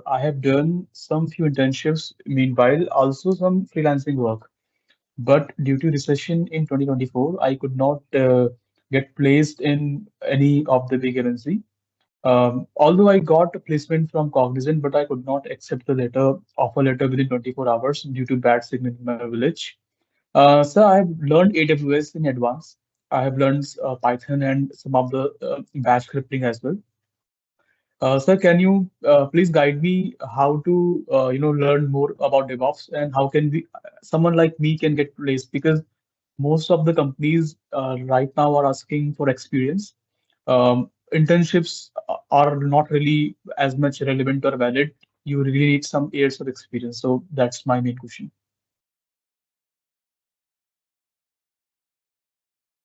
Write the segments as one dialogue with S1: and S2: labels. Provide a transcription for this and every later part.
S1: I have done some few internships, meanwhile, also some freelancing work. But due to recession in 2024, I could not get placed in any of the big MNC. Although I got a placement from Cognizant, but I could not accept the offer letter within 24 hours due to bad signal in my village. So I have learned AWS in advance. I have learned Python and some of the bash scripting as well. Sir, can you please guide me how to learn more about DevOps and how can someone like me can get placed, because most of the companies right now are asking for experience. Internships are not really as much relevant or valid. You really need some years of experience. So that's my main question.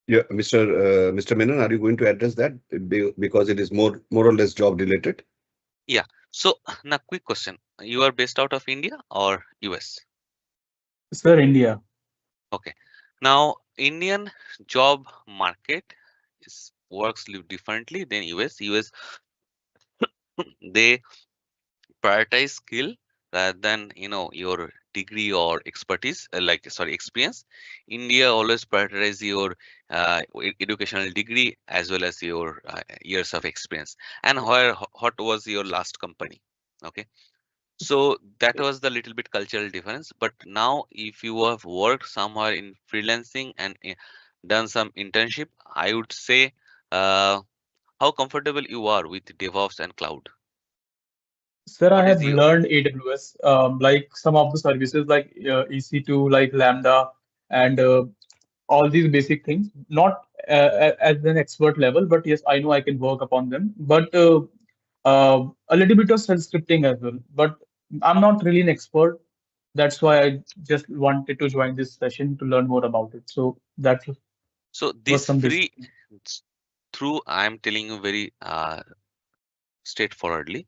S2: Yeah, Mr. Menon, are you going to address that? Because it is more or less job related?
S3: Yeah. So now quick question. You are based out of India or US?
S1: Sir, India.
S3: Okay. Now Indian job market is works differently than US. US they prioritize skill rather than your degree or expertise, like sorry, experience. India always prioritize your educational degree as well as your years of experience. And what was your last company? Okay. So that was the little bit cultural difference. But now, if you have worked somewhere in freelancing and done some internship, I would say how comfortable you are with DevOps and cloud.
S1: Sir, I
S3: What is
S1: have
S3: your
S1: learned AWS, like some of the services like EC2, like Lambda, and all these basic things. Not at an expert level, but yes, I know I can work upon them. But a little bit of self-scripting as well. But I'm not really an expert. That's why I just wanted to join this session to learn more about it. So that
S3: so
S1: was
S3: this
S1: some basic
S3: free
S1: thing.
S3: through I am telling you very straightforwardly.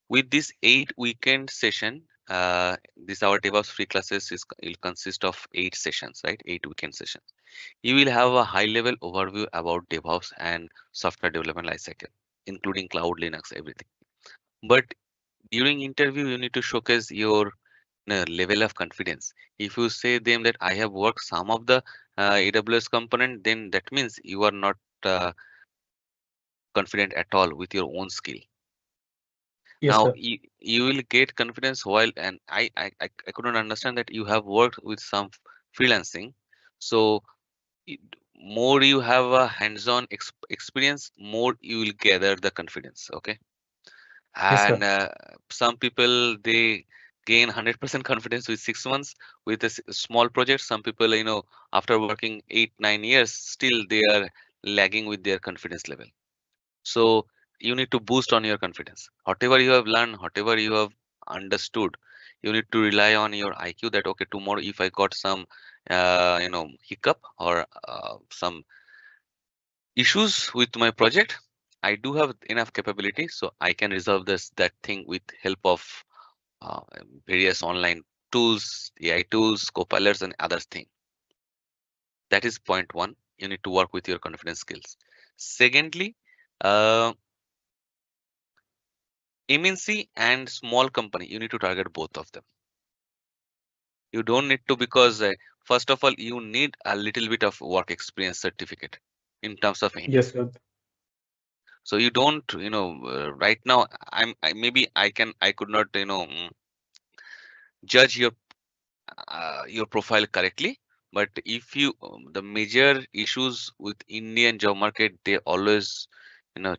S3: With this 8 weekend session, this our DevOps free classes will consist of 8 sessions, right? 8 weekend sessions. You will have a high level overview about DevOps and software development lifecycle, including cloud, Linux, everything. But during interview, you need to showcase your level of confidence. If you say them that I have worked some of the AWS component, then that means you are not confident at all with your own skill.
S1: Yes,
S3: Now
S1: sir.
S3: you will get confidence while, and I couldn't understand that you have worked with some freelancing. So y- more you have a hands-on experience, more you will gather the confidence. Okay.
S1: Yes,
S3: And
S1: sir.
S3: some people they gain 100% confidence with 6 months with a small project. Some people, after working 8 9 years, still they are lagging with their confidence level. So you need to boost on your confidence. Whatever you have learned, whatever you have understood, you need to rely on your IQ. That okay, tomorrow if I got some hiccup or some issues with my project, I do have enough capability, so I can resolve that thing with help of uh, various online tools, AI tools, copilots, and other things. That is point one. You need to work with your confidence skills. Secondly, uh, MNC and small company, you need to target both of them. You don't need to, because first of all, you need a little bit of work experience certificate in terms of any.
S1: Yes, sir.
S3: So you don't, right now, maybe I could not, judge your profile correctly. But if you, the major issues with Indian job market, they always,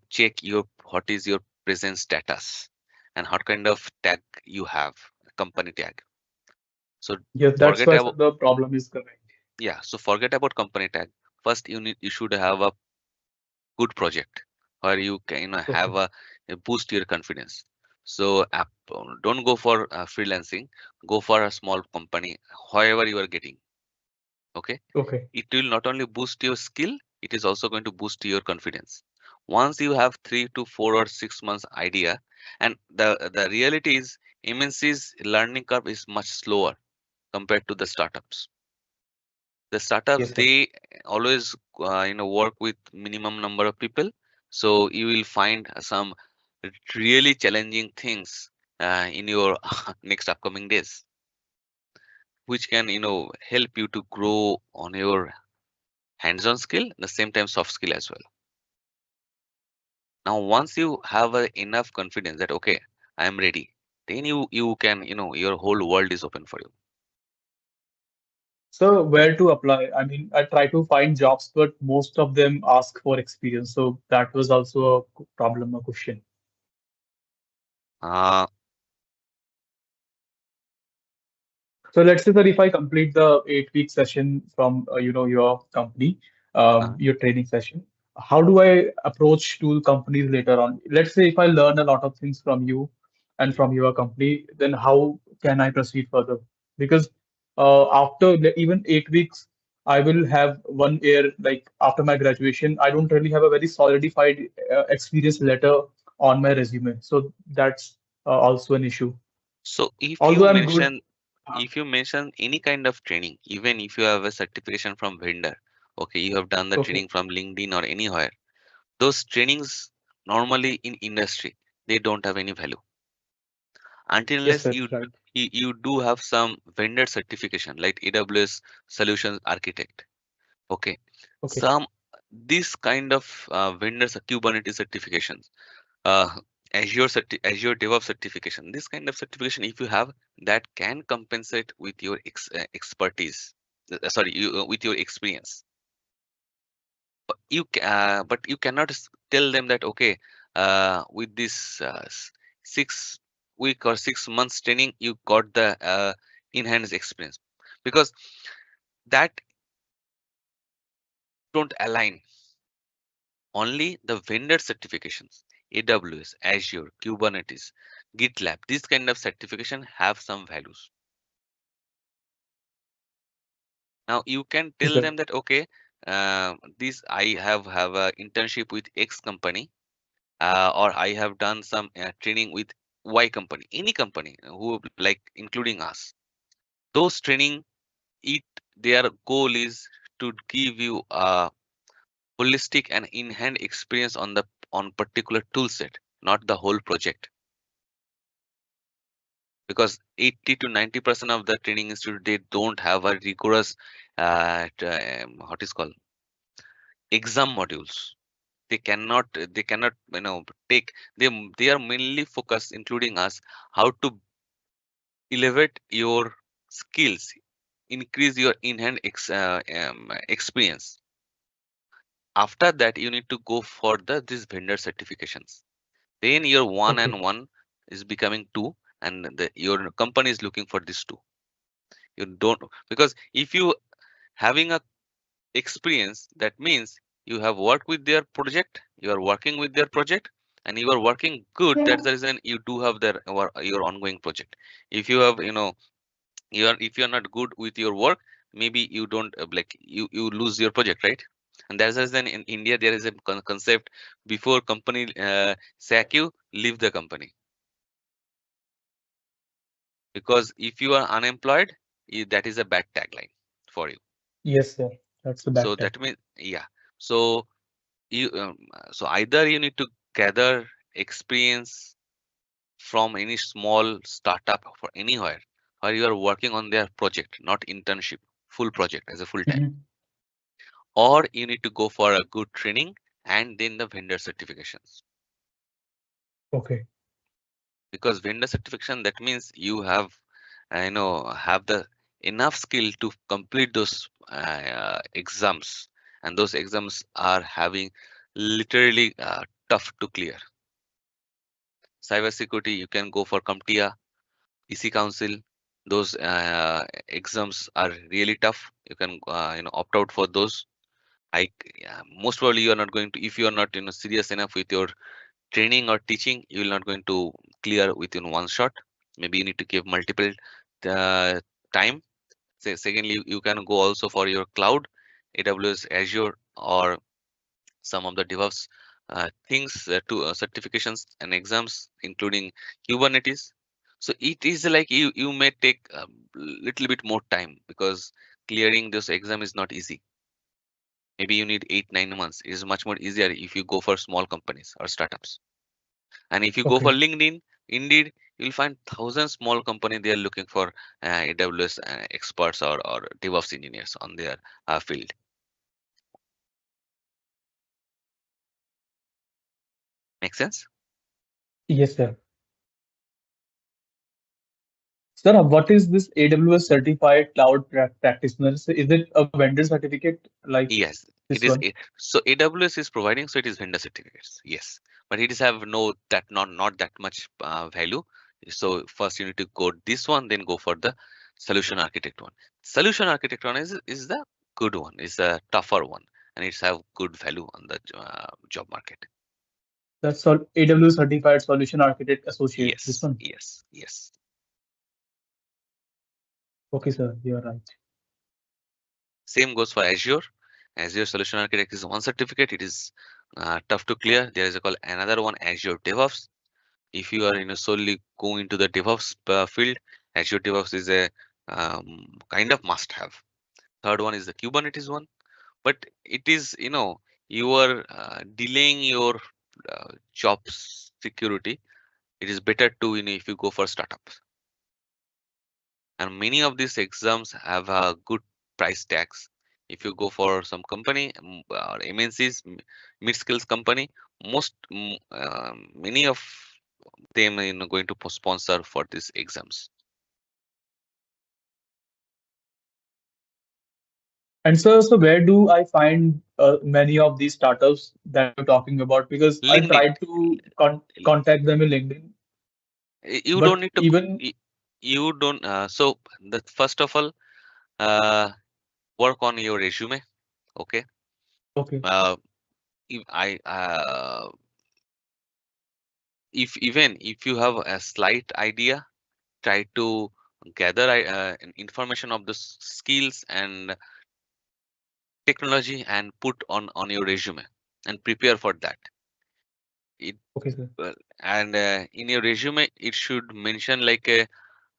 S3: check what is your present status and what kind of tag you have, company tag. So
S1: Yes, that's
S3: forget
S1: why, sir,
S3: about,
S1: the problem is coming.
S3: yeah. So forget about company tag. First, you should have a good project where you can have
S1: Okay.
S3: a boost your confidence. So don't go for freelancing. Go for a small company, however you are getting. Okay,
S1: Okay.
S3: it will not only boost your skill, it is also going to boost your confidence. Once you have 3 to 4 or 6 months idea, and the reality is MNC's learning curve is much slower compared to the startups. The startups,
S1: Yes, sir.
S3: they always work with minimum number of people, so you will find some really challenging things in your next upcoming days, which can help you to grow on your hands-on skill, at the same time soft skill as well. Now, once you have enough confidence that okay, I am ready, then you can your whole world is open for you.
S1: So where to apply? I mean, I try to find jobs, but most of them ask for experience. So that was also a problem, a question.
S3: Uh,
S1: So let's say that if I complete the 8 week session from your company,
S3: uh,
S1: your training session, how do I approach to companies later on? Let's say if I learn a lot of things from you and from your company, then how can I proceed further? Because after even 8 weeks, I will have 1 year, like after my graduation. I don't really have a very solidified experience letter on my resume. So that's also an issue.
S3: so if you
S1: Although I'm good.
S3: mention any kind of training, even if you have a certification from vendor, okay, you have done the
S1: Okay.
S3: training from LinkedIn or anywhere, those trainings normally in industry they don't have any value until
S1: Yes,
S3: unless
S1: sir. Right.
S3: you do have some vendor certification like AWS solutions architect. Okay,
S1: Okay.
S3: some this kind of vendors Kubernetes certifications, uh, Azure DevOps certification. This kind of certification, if you have, that can compensate with your expertise. Sorry, with your experience. But you cannot tell them that okay, with this 6 week or 6 months training, you got the enhanced experience, because that don't align. Only the vendor certifications, AWS, Azure, Kubernetes, GitLab, this kind of certification have some values. Now you can
S1: Yes,
S3: tell
S1: sir.
S3: them that okay, this I have a internship with X company, or I have done some training with Y company, any company who like including us. Those training, it their goal is to give you a holistic and in-hand experience on particular tool set, not the whole project. Because 80 to 90% of the training institute they don't have a rigorous what is called exam modules. They cannot take, they are mainly focused, including us, how to elevate your skills, increase your in-hand experience. After that you need to go for these vendor certifications, then your one
S1: Okay.
S3: and one is becoming two, and your company is looking for these two. You don't, because if you having a experience, that means you have worked with their project, you are working with their project, and you are working good. That's the reason you do have your ongoing project. If you have if you are not good with your work, maybe you don't like you lose your project, right? And that's the reason in India there is a concept: before company sack you, leave the company. Because if you are unemployed, that is a bad tagline for you.
S1: Yes, sir. That's a
S3: So
S1: bad tag.
S3: that means, yeah. So you so either you need to gather experience from any small startup for anywhere, or you are working on their project, not internship, full project as a full time,
S1: Mhm.
S3: or you need to go for a good training and then the vendor certifications.
S1: Okay.
S3: Because vendor certification, that means you have have the enough skill to complete those exams, and those exams are having literally tough to clear. Cybersecurity, you can go for CompTIA, EC Council. Those exams are really tough. You can opt out for those. Most probably you are not going to, if you are not serious enough with your training or teaching, you will not going to clear within one shot. Maybe you need to give multiple uh, time. Secondly, you can go also for your cloud, AWS, Azure, or some of the DevOps things to certifications and exams, including Kubernetes. So it is like you may take a little bit more time, because clearing this exam is not easy. Maybe you need 8 9 months. It is much more easier if you go for small companies or startups. And if you go for
S1: Okay.
S3: LinkedIn, Indeed, you'll find thousands small company they are looking for AWS experts or DevOps engineers on their field. Make sense?
S1: Yes, sir. Sir, what is this AWS Certified Cloud Practitioner? So is it a vendor certificate like
S3: Yes,
S1: this
S3: it is.
S1: one?
S3: So AWS is providing, so it is vendor certificates. Yes, but it is have no that not that much value. So first you need to go this one, then go for the solution architect one. Solution architect one is the good one, is the tougher one, and it's have good value on the job market.
S1: That's all AWS Certified Solution Architect Associate. This
S3: Yes,
S1: one.
S3: yes, yes.
S1: Okay, sir, you are right.
S3: Same goes for Azure. Azure Solution Architect is one certificate. It is tough to clear. There is a call another one, Azure DevOps. If you are solely going into the DevOps field, Azure DevOps is a kind of must have. Third one is the Kubernetes one, but it is you are delaying your job security. It is better to if you go for startups, and many of these exams have a good price tags. If you go for some company or MNCs, mid skills company, many of them going to sponsor for these exams.
S1: And sir, so where do I find many of these startups that you're talking about? Because I
S3: LinkedIn.
S1: tried to contact them in LinkedIn,
S3: You don't
S1: but
S3: need to
S1: even
S3: you don't so the first of all, uh, work on your resume. Okay.
S1: okay,
S3: uh, if I if even if you have a slight idea, try to gather information of the skills and technology and put on your resume and prepare for that. It
S1: okay, sir.
S3: and in your resume it should mention like a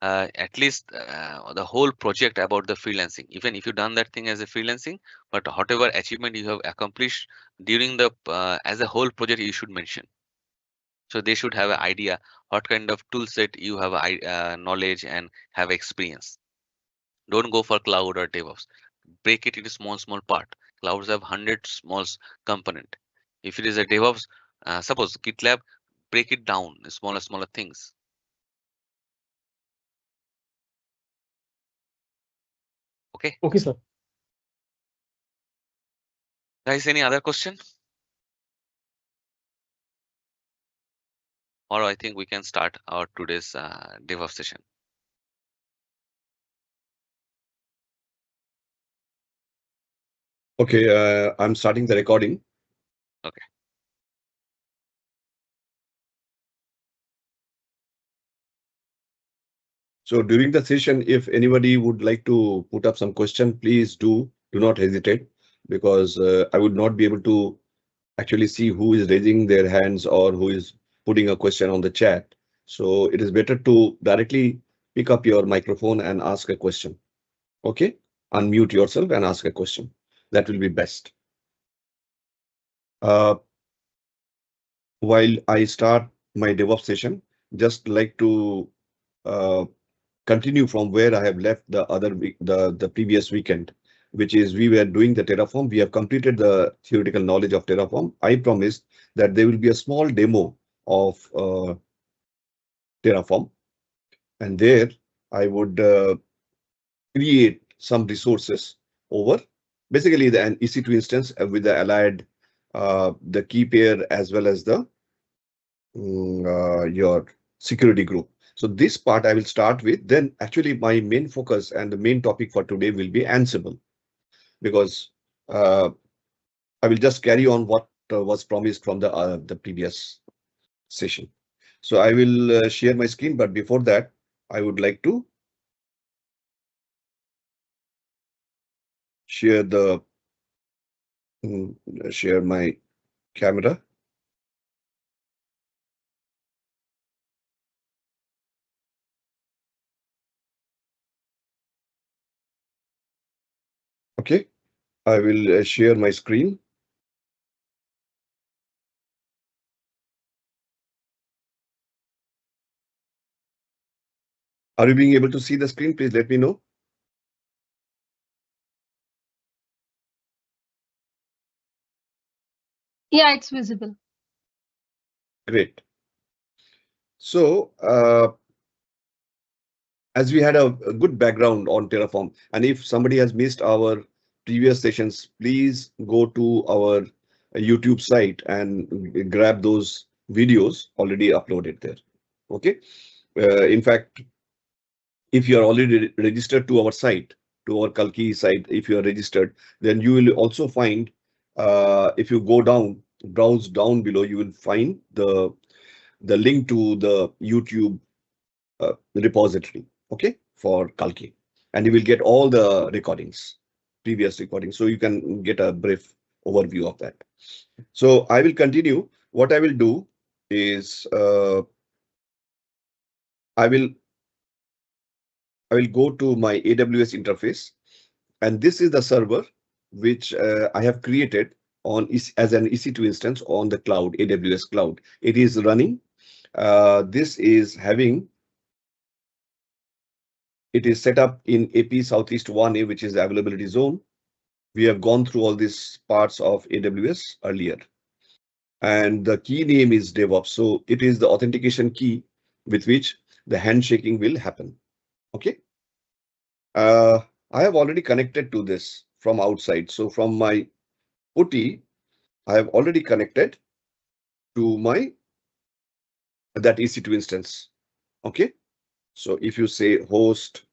S3: at least the whole project about the freelancing, even if you done that thing as a freelancing, but whatever achievement you have accomplished during the as a whole project you should mention. So they should have an idea what kind of tool set you have knowledge and have experience. Don't go for cloud or DevOps. Break it into small part. Clouds have 100 small component. If it is a DevOps, suppose GitLab, break it down in smaller things. Okay,
S1: Okay, sir.
S3: guys, any other question? Or I think we can start our today's DevOps session.
S2: Okay, I'm starting the recording.
S3: Okay.
S2: So during the session, if anybody would like to put up some question, please do not hesitate, because I would not be able to actually see who is raising their hands or who is putting a question on the chat. So it is better to directly pick up your microphone and ask a question. Okay, unmute yourself and ask a question. That will be best. Uh, while I start my DevOps session, just like to uh, continue from where I have left the other week, the previous weekend, which is we were doing the Terraform. We have completed the theoretical knowledge of Terraform. I promised that there will be a small demo of Terraform, and there I would create some resources over basically an EC2 instance with the allied the key pair as well as the your security group. So this part I will start with. Then actually my main focus and the main topic for today will be Ansible, because I will just carry on what was promised from the previous session. So I will share my screen, but before that, I would like to share the share my camera. Okay, I will share my screen. Are you being able to see the screen? Please let me know.
S4: Yeah, it's visible.
S2: Great. So, as we had a good background on Terraform, and if somebody has missed our previous sessions, please go to our YouTube site and grab those videos already uploaded there. Okay. In fact, if you are already registered to our site, to our Kalkey site, if you are registered, then you will also find, if you go down, browse down below, you will find the link to the YouTube repository, okay, for Kalki, and you will get all the recordings, previous recordings, so you can get a brief overview of that. So I will continue. What I will do is I will go to my AWS interface, and this is the server which I have created on as an EC2 instance on the cloud, AWS Cloud. It is running. This is having. It is set up in AP Southeast 1A, which is the availability zone. We have gone through all these parts of AWS earlier. And the key name is DevOps. So it is the authentication key with which the handshaking will happen. Okay. I have already connected to this from outside. So from my PuTTY, I have already connected to that EC2 instance. Okay. So if you say host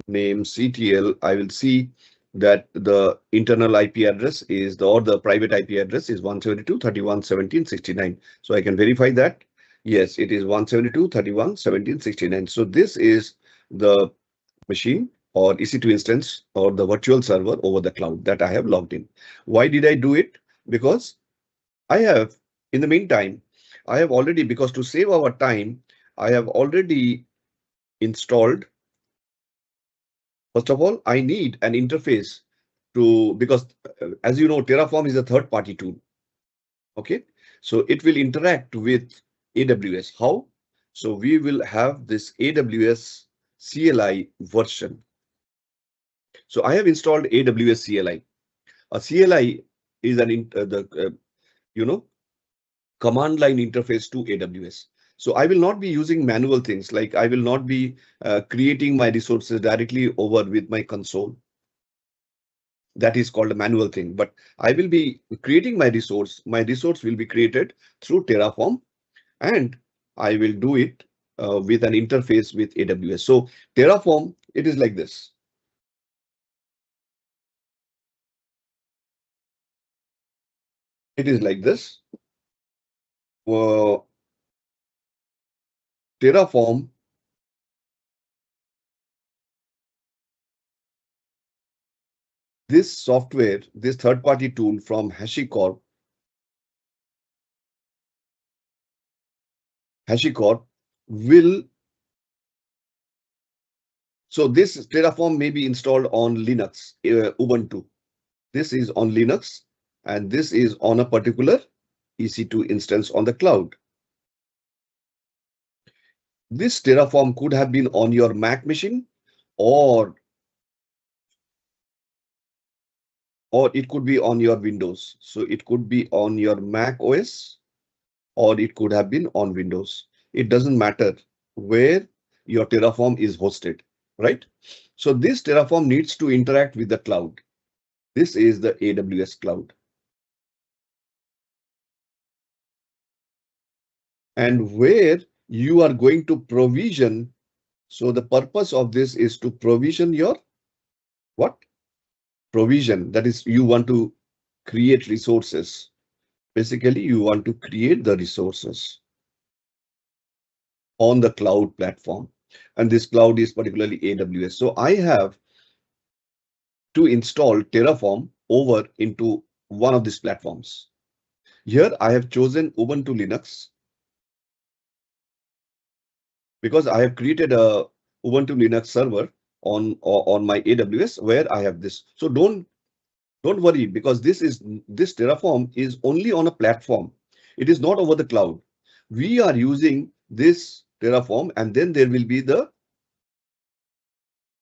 S2: name CTL, I will see that the internal IP address is or the private IP address is 172.31.17.69. So I can verify that. Yes, it is 172.31.17.69. So this is the machine or EC2 instance or the virtual server over the cloud that I have logged in. Why did I do it? Because I have, in the meantime, I have already, because to save our time, I have already installed. First of all, I need an interface because as you know, Terraform is a third-party tool. Okay, so it will interact with AWS. How? So we will have this AWS CLI version. So I have installed AWS CLI. A CLI is command line interface to AWS. So I will not be using manual things, like I will not be creating my resources directly over with my console. That is called a manual thing, but I will be creating my resource. My resource will be created through Terraform, and I will do it with an interface with AWS. So Terraform, it is like this. It is like this. Terraform this software, this third-party tool from HashiCorp will. So this Terraform may be installed on Linux, Ubuntu. This is on Linux, and this is on a particular EC2 instance on the cloud. This Terraform could have been on your Mac machine, or it could be on your Windows. So it could be on your Mac OS, or it could have been on Windows. It doesn't matter where your Terraform is hosted, right? So this Terraform needs to interact with the cloud. This is the AWS cloud. And where you are going to provision. So the purpose of this is to provision your what? Provision. That is, you want to create resources. Basically, you want to create the resources on the cloud platform. And this cloud is particularly AWS. So I have to install Terraform over into one of these platforms. Here I have chosen Ubuntu Linux because I have created a Ubuntu Linux server on my AWS where I have this. So don't worry, because this Terraform is only on a platform. It is not over the cloud. We are using this Terraform, and then there will be the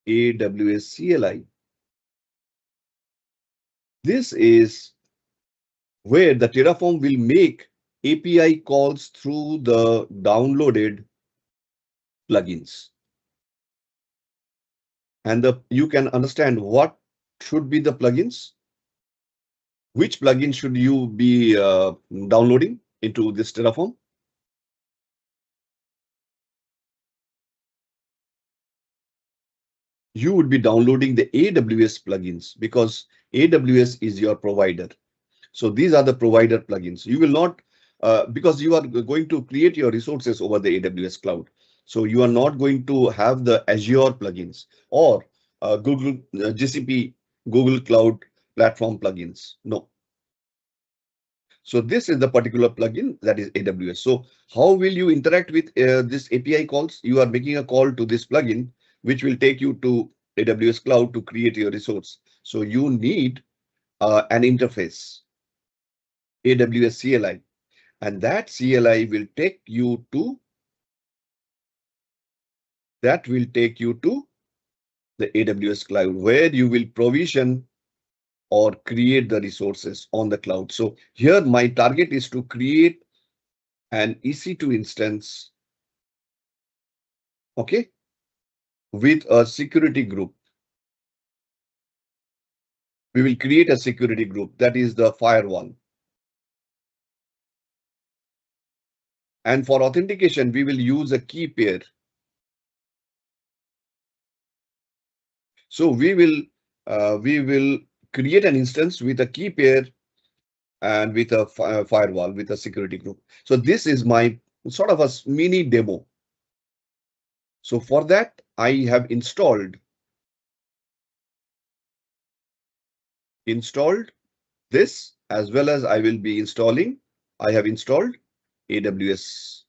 S2: AWS CLI. This is where the Terraform will make API calls through the downloaded plugins. And you can understand what should be the plugins. Which plugin should you be downloading into this Terraform? You would be downloading the AWS plugins because AWS is your provider. So these are the provider plugins. You will not, because you are going to create your resources over the AWS Cloud. So you are not going to have the Azure plugins or Google GCP, Google Cloud Platform plugins. No. So this is the particular plugin that is AWS. So how will you interact with this API calls? You are making a call to this plugin, which will take you to AWS Cloud to create your resource. So you need an interface, AWS CLI, and that CLI will take you to the AWS Cloud, where you will provision or create the resources on the cloud. So here my target is to create an EC2 instance, okay, with a security group. We will create a security group, that is the firewall. And for authentication, we will use a key pair. So we will create an instance with a key pair and with a firewall, with a security group. So this is my sort of a mini demo. So for that, I have installed this, as well as I will be installing, I have installed AWS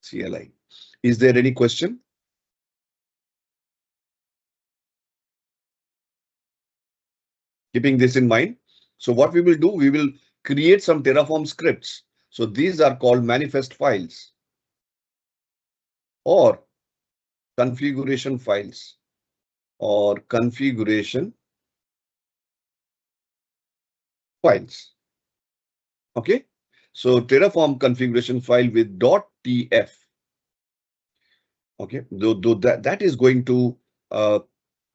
S2: CLI. Is there any question? Keeping this in mind, so what we will do, we will create some Terraform scripts. So these are called manifest files or configuration files or configuration files. Okay, so Terraform configuration file with .tf. Okay, though that is going to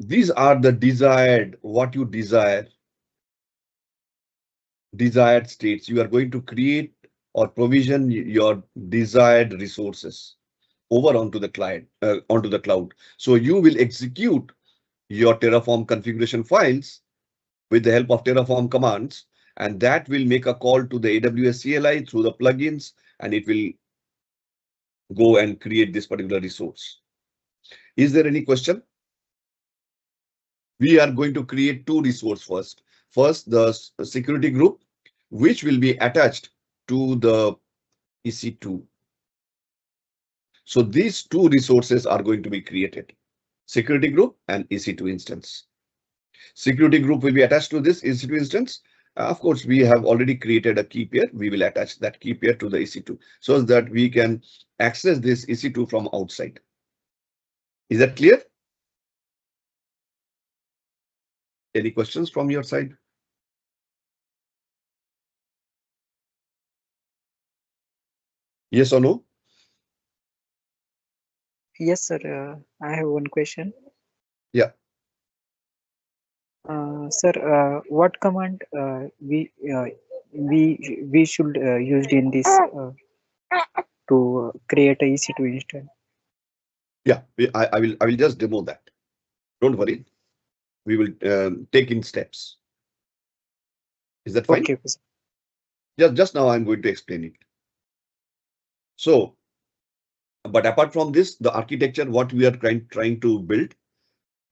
S2: these are the desired, what you desired states. You are going to create or provision your desired resources over onto the client, onto the cloud. So you will execute your Terraform configuration files with the help of Terraform commands, and that will make a call to the AWS CLI through the plugins, and it will go and create this particular resource. Is there any question? We are going to create two resources first. First, the security group, which will be attached to the EC2. So these two resources are going to be created, security group and EC2 instance. Security group will be attached to this EC2 instance. Of course, we have already created a key pair. We will attach that key pair to the EC2 so that we can access this EC2 from outside. Is that clear? Any questions from your side? Yes or no?
S4: Yes, sir. I have one question.
S2: Yeah.
S4: Sir, what command we should use in this to create a EC2 instance?
S2: Yeah, I will just demo that. Don't worry. We will take in steps. Is that fine?
S4: Okay,
S2: Just now I'm going to explain it. So, but apart from this, the architecture, what we are trying to build,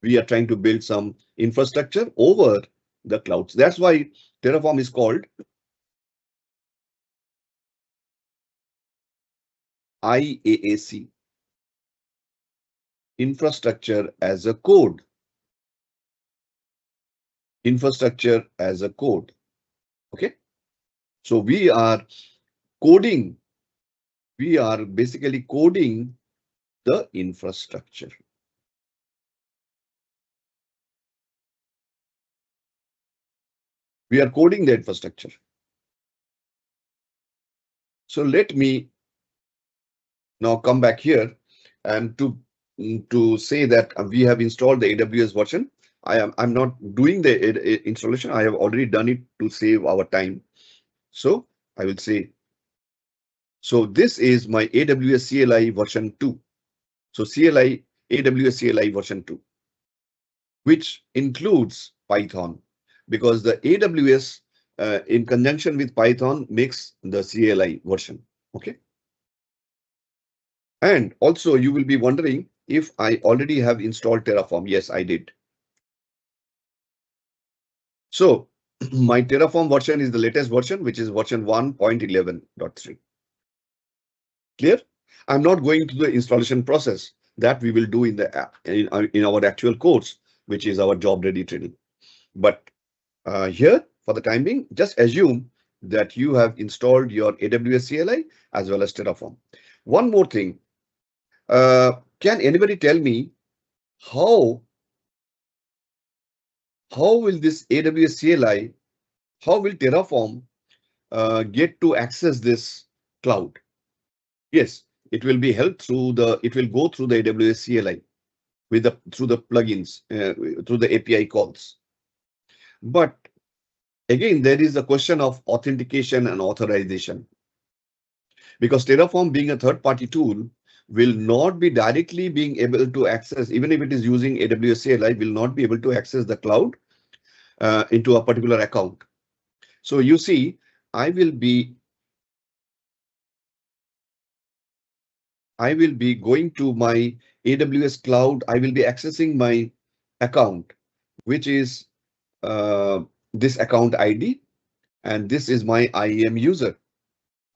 S2: we are trying to build some infrastructure over the clouds. That's why Terraform is called IaaC, infrastructure as a code. Infrastructure as a code. Okay. So we are coding. We are basically coding the infrastructure. We are coding the infrastructure. So let me now come back here and to say that we have installed the AWS version. I'm not doing the installation. I have already done it to save our time. So I will say, so this is my AWS CLI version 2. So CLI, AWS CLI version 2, which includes Python, because the AWS in conjunction with Python makes the CLI version. Okay. And also you will be wondering if I already have installed Terraform. Yes, I did. So my Terraform version is the latest version, which is version 1.11.3. Clear? I'm not going to the installation process that we will do in the app in our actual course, which is our job ready training. But here, for the time being, just assume that you have installed your AWS CLI as well as Terraform. One more thing, can anybody tell me how will this AWS CLI, how will Terraform get to access this cloud? Yes, it will be helped through it will go through the AWS CLI through the plugins, through the API calls. But again, there is a question of authentication and authorization, because Terraform, being a third-party tool, will not be directly being able to access, even if it is using AWS CLI, will not be able to access the cloud into a particular account. So you see, I will be going to my AWS Cloud. I will be accessing my account, which is this account ID, and this is my IAM user.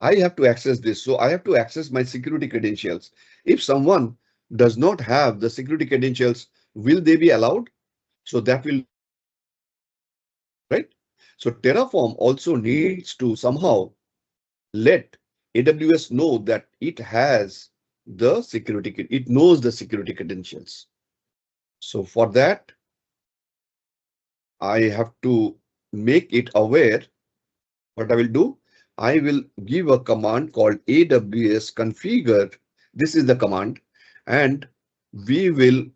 S2: I have to access this. So I have to access my security credentials. If someone does not have the security credentials, will they be allowed? So that will, right? So Terraform also needs to somehow let AWS know that it has the security, it knows the security credentials. So for that, I have to make it aware. What I will do, I will give a command called AWS configure. This is the command, and we will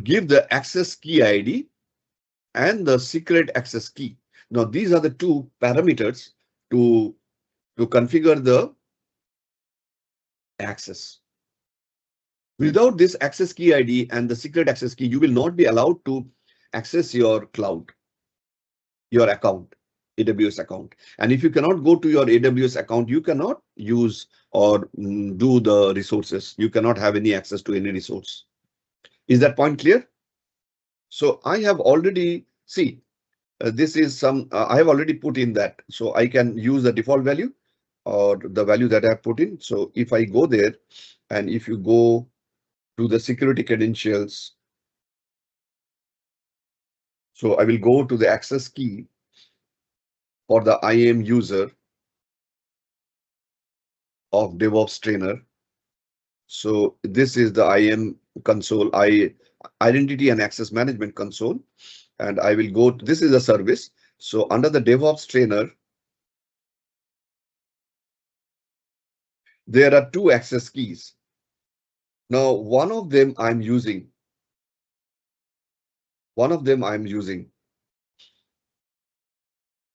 S2: give the access key ID and the secret access key. Now, these are the two parameters to configure the access. Without this access key ID and the secret access key, you will not be allowed to access your cloud, your account, AWS account. And if you cannot go to your AWS account, you cannot use or do the resources. You cannot have any access to any resource. Is that point clear? So I have already, see, this is some, I have already put in that. So I can use the default value or the value that I have put in. So if I go there, and if you go to the security credentials, so I will go to the access key for the IAM user of DevOps trainer. So this is the IAM console, identity and access management console. And I will go, this is a service. So under the DevOps trainer, there are two access keys. Now, one of them I'm using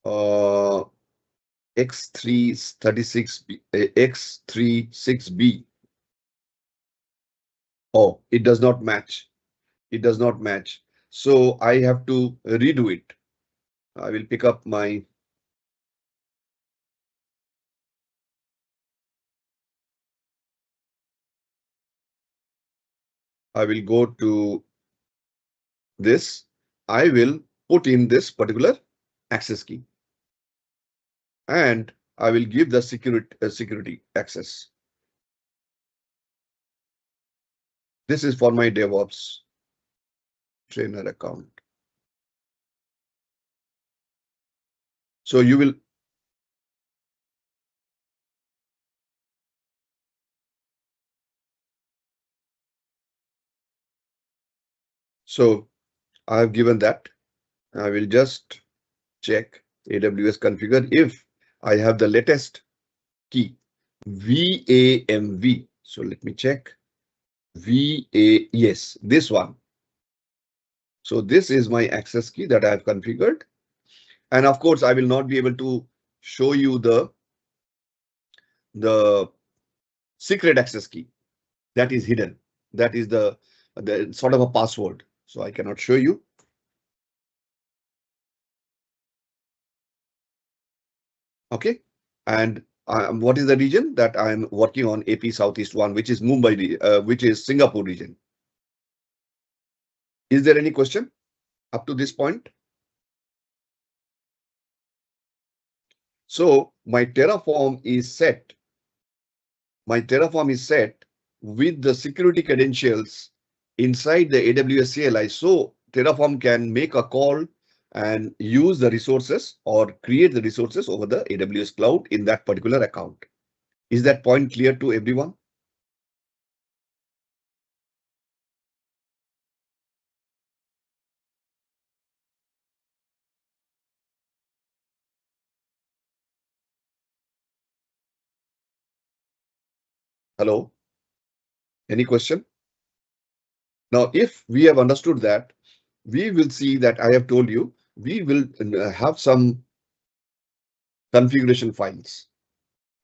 S2: X336B, X36B. Oh, it does not match. It does not match. So I have to redo it. I will pick up my, I will go to this. I will put in this particular access key, and I will give the security access. This is for my DevOps trainer account. So you will, so I have given that. I will just check AWS configure if I have the latest key VAMV. So let me check yes, this one. So this is my access key that I have configured. And of course, I will not be able to show you the secret access key that is hidden. That is the sort of a password. So I cannot show you. Okay. And what is the region that I'm working on? AP Southeast 1, which is Mumbai, which is Singapore region. Is there any question up to this point? So my Terraform is set. My Terraform is set with the security credentials inside the AWS CLI. So Terraform can make a call and use the resources or create the resources over the AWS Cloud in that particular account. Is that point clear to everyone? Hello? Any question? Now, if we have understood that, we will see that I have told you, we will have some configuration files.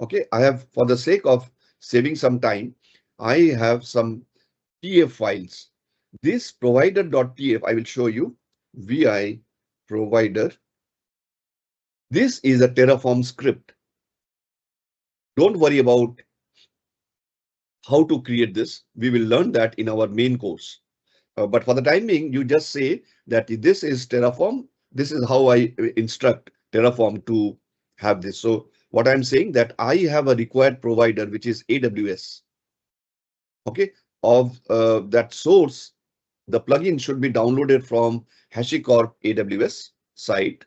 S2: Okay, I have, for the sake of saving some time, I have some TF files. This provider.tf, I will show you, vi provider. This is a Terraform script. Don't worry about how to create this. We will learn that in our main course. But for the time being, you just say that this is Terraform. This is how I instruct Terraform to have this. So what I'm saying that I have a required provider, which is AWS. Okay, of that source, the plugin should be downloaded from HashiCorp AWS site,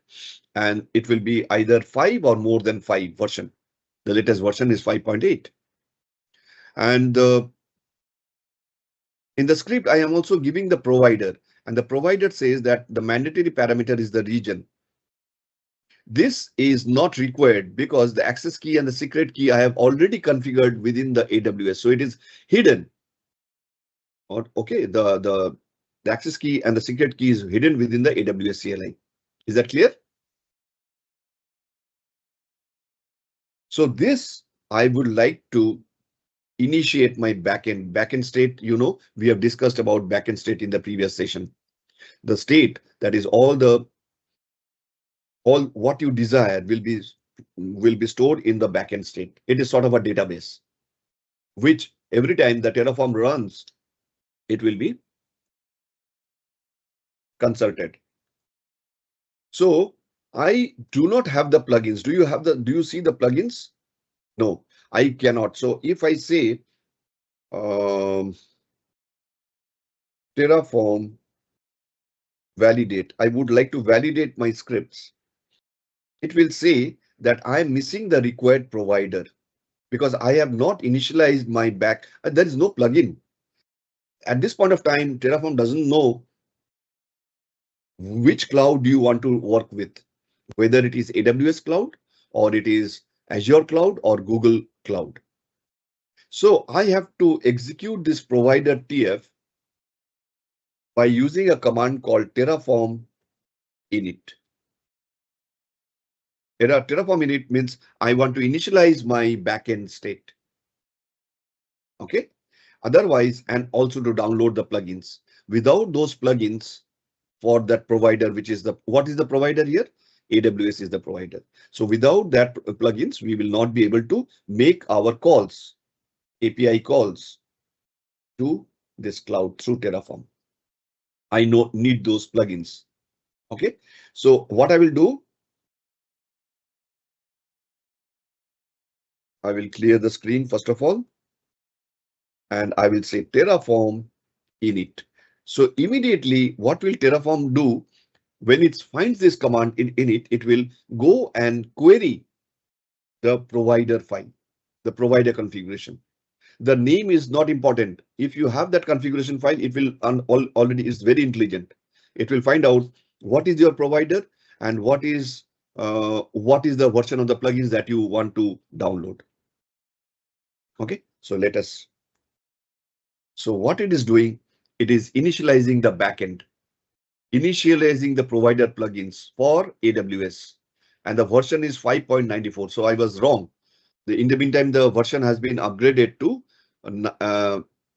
S2: and it will be either 5 or more than 5 version. The latest version is 5.8. And in the script, I am also giving the provider, and the provider says that the mandatory parameter is the region. This is not required because the access key and the secret key I have already configured within the AWS. So it is hidden. Okay, the access key and the secret key is hidden within the AWS CLI. Is that clear? So this, I would like to initiate my backend state. You know, we have discussed about backend state in the previous session. The state, that is all what you desire will be stored in the backend state. It is sort of a database, which every time the Terraform runs, it will be consulted. So I do not have the plugins. Do you see the plugins? No, I cannot. So if I say Terraform validate, I would like to validate my scripts. It will say that I am missing the required provider because I have not initialized my back. There is no plugin. At this point of time, Terraform doesn't know which cloud do you want to work with, whether it is AWS Cloud or it is Azure Cloud or Google Cloud. So I have to execute this provider TF by using a command called Terraform init. Terraform init means I want to initialize my backend state. Okay. Otherwise, and also to download the plugins. Without those plugins for that provider, which is what is the provider here? AWS is the provider. So without that plugins, we will not be able to make our calls, API calls to this cloud through Terraform. I need those plugins. Okay. So what I will do, I will clear the screen first of all, and I will say Terraform init. So immediately, what will Terraform do? When it finds this command in init, it will go and query the provider file, the provider configuration. The name is not important. If you have that configuration file, it will already is very intelligent. It will find out what is your provider and what is the version of the plugins that you want to download. Okay, so let us. So what it is doing, it is initializing the backend, initializing the provider plugins for AWS, and the version is 5.94. So I was wrong. In the meantime, the version has been upgraded to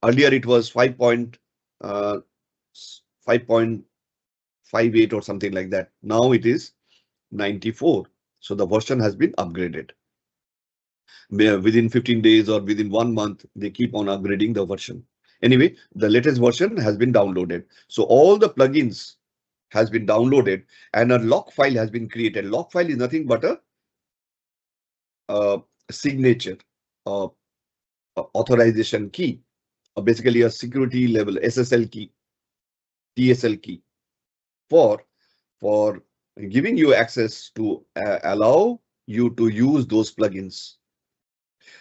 S2: earlier it was 5.58 or something like that. Now it is 94. So the version has been upgraded. Within 15 days or within 1 month, they keep on upgrading the version. Anyway, the latest version has been downloaded. So all the plugins has been downloaded and a log file has been created. Log file is nothing but a signature, a authorization key, basically a security level SSL key, TSL key for giving you access to allow you to use those plugins.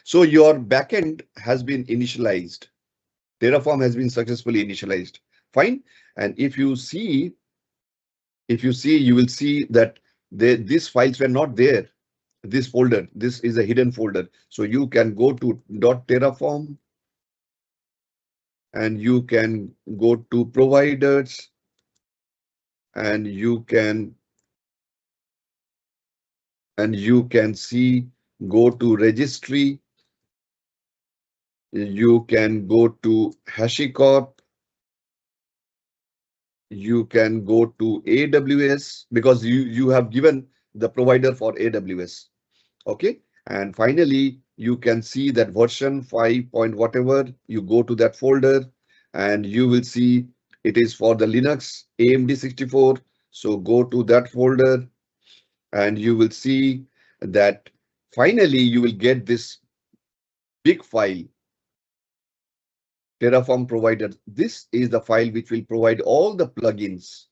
S2: So your backend has been initialized. Terraform has been successfully initialized. Fine. And if you see, you will see that these files were not there. This folder, this is a hidden folder. So you can go to .terraform and you can go to providers and you can see, go to registry. You can go to HashiCorp. You can go to AWS because you have given the provider for AWS. Okay. And finally, you can see that version 5 point whatever, you go to that folder and you will see it is for the Linux AMD 64. So go to that folder and you will see that finally you will get this big file, Terraform provider. This is the file which will provide all the plugins.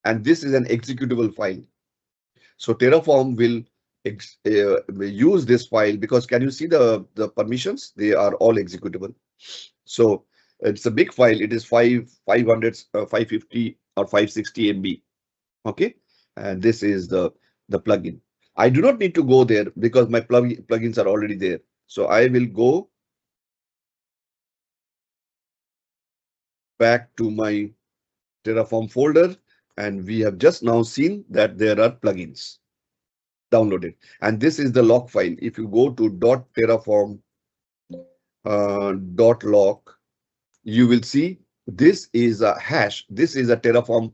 S2: And this is an executable file. So Terraform will use this file because can you see the permissions? They are all executable. So it's a big file. It is 500, 550 or 560 MB. Okay. And this is the plugin. I do not need to go there because my plugins are already there. So I will go back to my Terraform folder and we have just now seen that there are plugins downloaded. And this is the log file. If you go to .terraform .log, you will see this is a hash. This is a Terraform.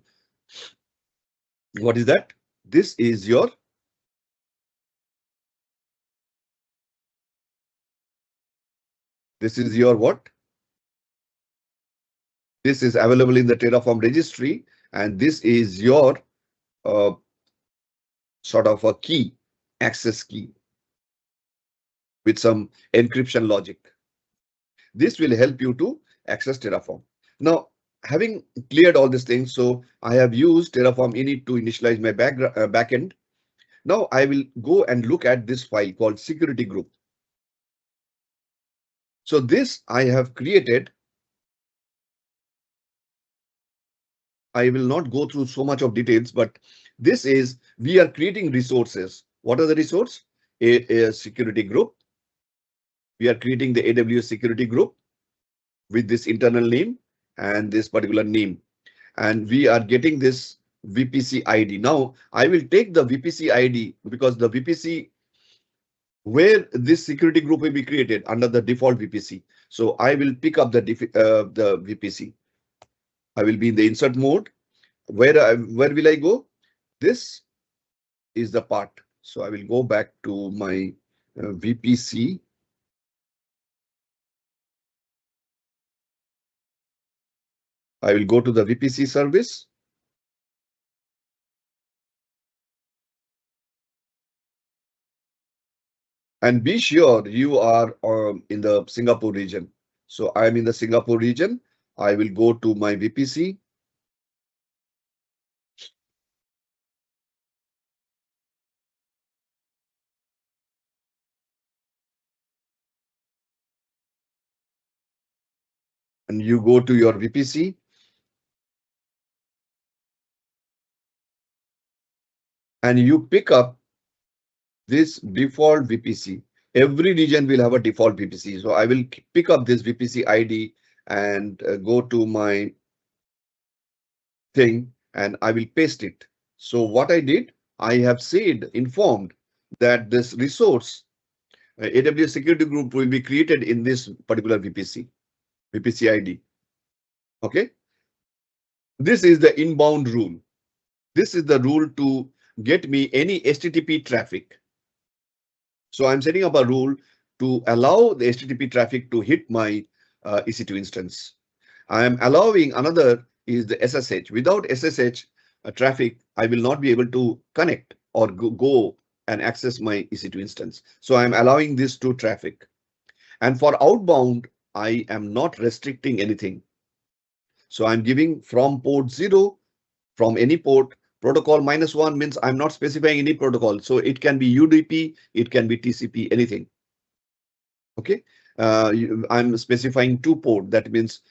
S2: What is that? This is your what? This is available in the Terraform registry, and this is your sort of a key, access key with some encryption logic. This will help you to access Terraform. Now, having cleared all these things, so I have used Terraform init to initialize my backend. Now I will go and look at this file called security group. So this I have created. I will not go through so much of details, but this is, we are creating resources. What are the resources? A security group. We are creating the AWS security group with this internal name and this particular name. And we are getting this VPC ID. Now I will take the VPC ID because the VPC where this security group will be created under the default VPC. So I will pick up the VPC. I will be in the insert mode. Where will I go? This is the part. So I will go back to my VPC. I will go to the VPC service. And be sure you are in the Singapore region. So I'm in the Singapore region. I will go to my VPC. And you go to your VPC. and you pick up this default VPC. Every region will have a default VPC. So I will pick up this VPC ID and go to my thing and I will paste it. So what I did, I have informed that this resource, AWS security group, will be created in this particular VPC ID. Okay. This is the inbound rule. This is the rule to get me any HTTP traffic. So I'm setting up a rule to allow the HTTP traffic to hit my EC2 instance. I am allowing another is the SSH. Without SSH traffic, I will not be able to connect or go and access my EC2 instance. So I'm allowing this to traffic. And for outbound, I am not restricting anything. So I'm giving from port 0, from any port. Protocol -1 means I'm not specifying any protocol. So it can be UDP, it can be TCP, anything. Okay. I'm specifying 2 port. That means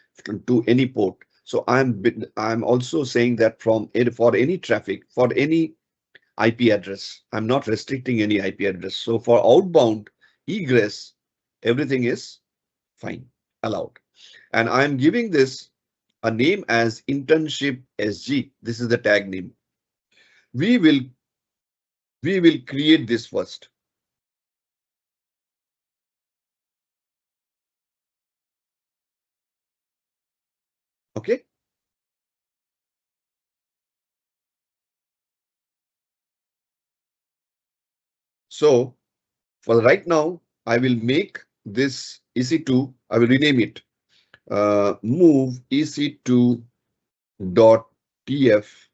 S2: to any port. So I'm also saying that for any traffic, for any IP address, I'm not restricting any IP address. So for outbound egress, everything is fine, allowed. And I'm giving this a name as Internship SG. This is the tag name. We will create this first. Okay. So for right now, I will make this EC2, I will rename it move EC2 dot TF,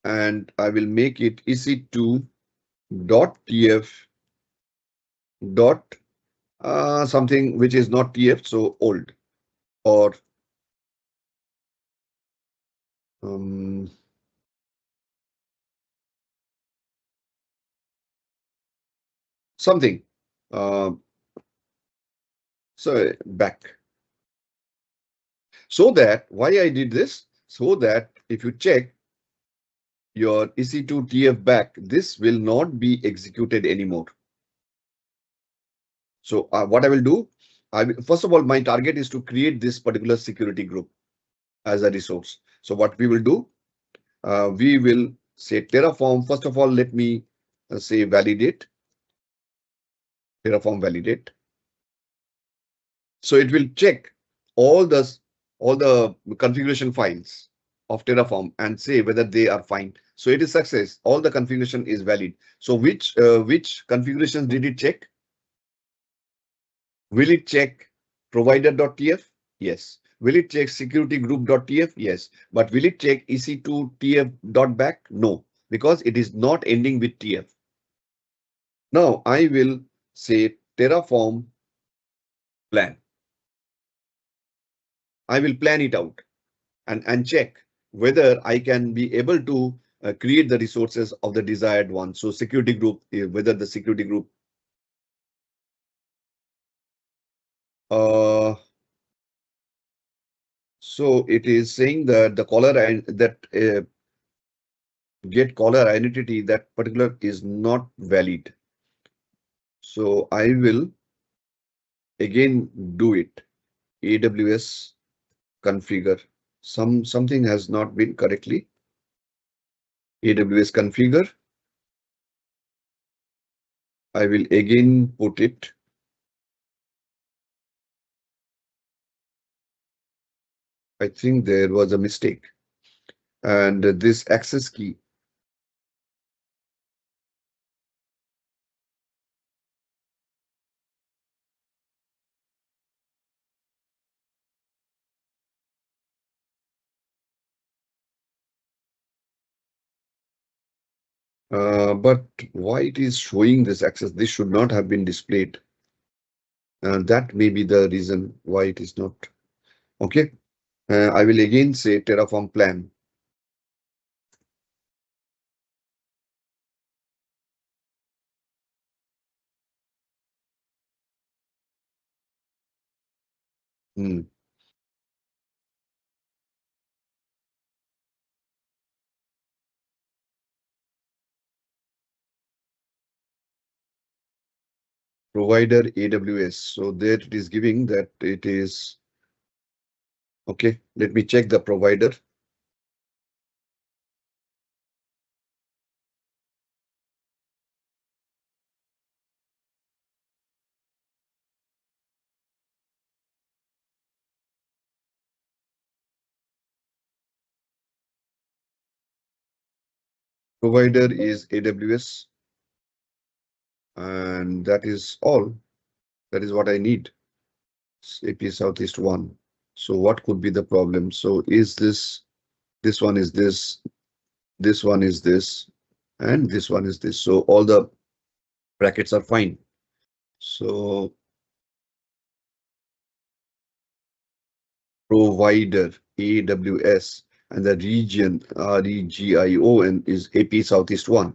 S2: and I will make it EC2 dot TF dot something which is not TF, so old, or something. So back. So that why I did this, so that if you check your EC2 TF back, this will not be executed anymore. So what I will do, first of all, my target is to create this particular security group as a resource. So what we will do, we will say Terraform. First of all, let me say validate, Terraform validate. So it will check all the configuration files of Terraform and say whether they are fine. So it is success. All the configuration is valid. So which configurations did it check? Will it check provider.tf? Yes. Will it check securitygroup.tf? Yes. But will it check EC2tf.back? No, because it is not ending with TF. Now I will say Terraform plan. I will plan it out and check whether I can be able to create the resources of the desired one. So security group, whether the security group so it is saying that the caller and that get caller identity, that particular is not valid. So I will again do it. AWS configure. Something has not been correctly. AWS configure. I will again put it. I think there was a mistake. And this access key. But why it is showing this access? This should not have been displayed. That may be the reason why it is not. Okay. I will again say Terraform plan. provider AWS. So there it is giving that it is okay. Let me check the provider. Provider is AWS, and that is all. That is what I need. AP Southeast 1. So what could be the problem? So is this one is this one is this, and this one is this. So all the brackets are fine. So provider AWS and the region REGION is AP Southeast 1.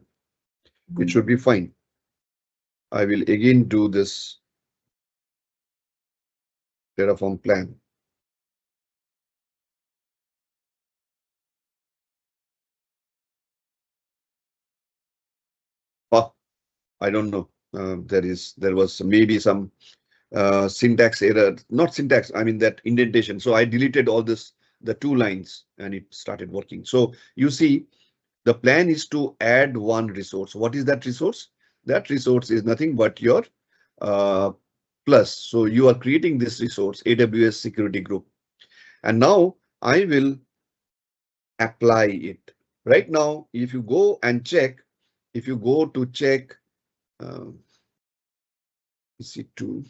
S2: It should be fine. I will again do this Terraform plan. I don't know. There was maybe some syntax error, not syntax, I mean that indentation. So I deleted all this, the 2 lines, and it started working. So you see, the plan is to add one resource. What is that resource? That resource is nothing but your plus. So you are creating this resource, AWS security group. And now I will apply it. Right now, if you go and check, if you go to check EC2,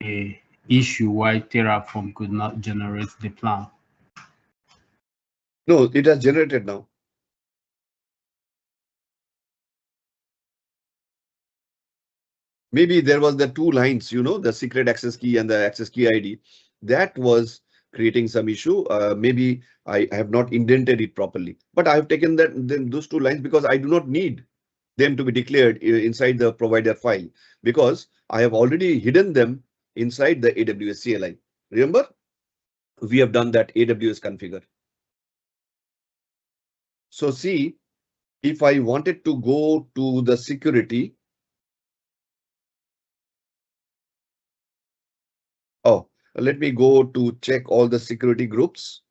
S5: A issue why Terraform could not generate the plan.
S2: no, it has generated now. Maybe there was the 2 lines, the secret access key and the access key ID. That was creating some issue. Maybe I have not indented it properly, but I have taken those 2 lines because I do not need them to be declared inside the provider file, because I have already hidden them inside the AWS CLI. Remember, we have done that AWS configure. So see, if I wanted to go to the security, let me go to check all the security groups.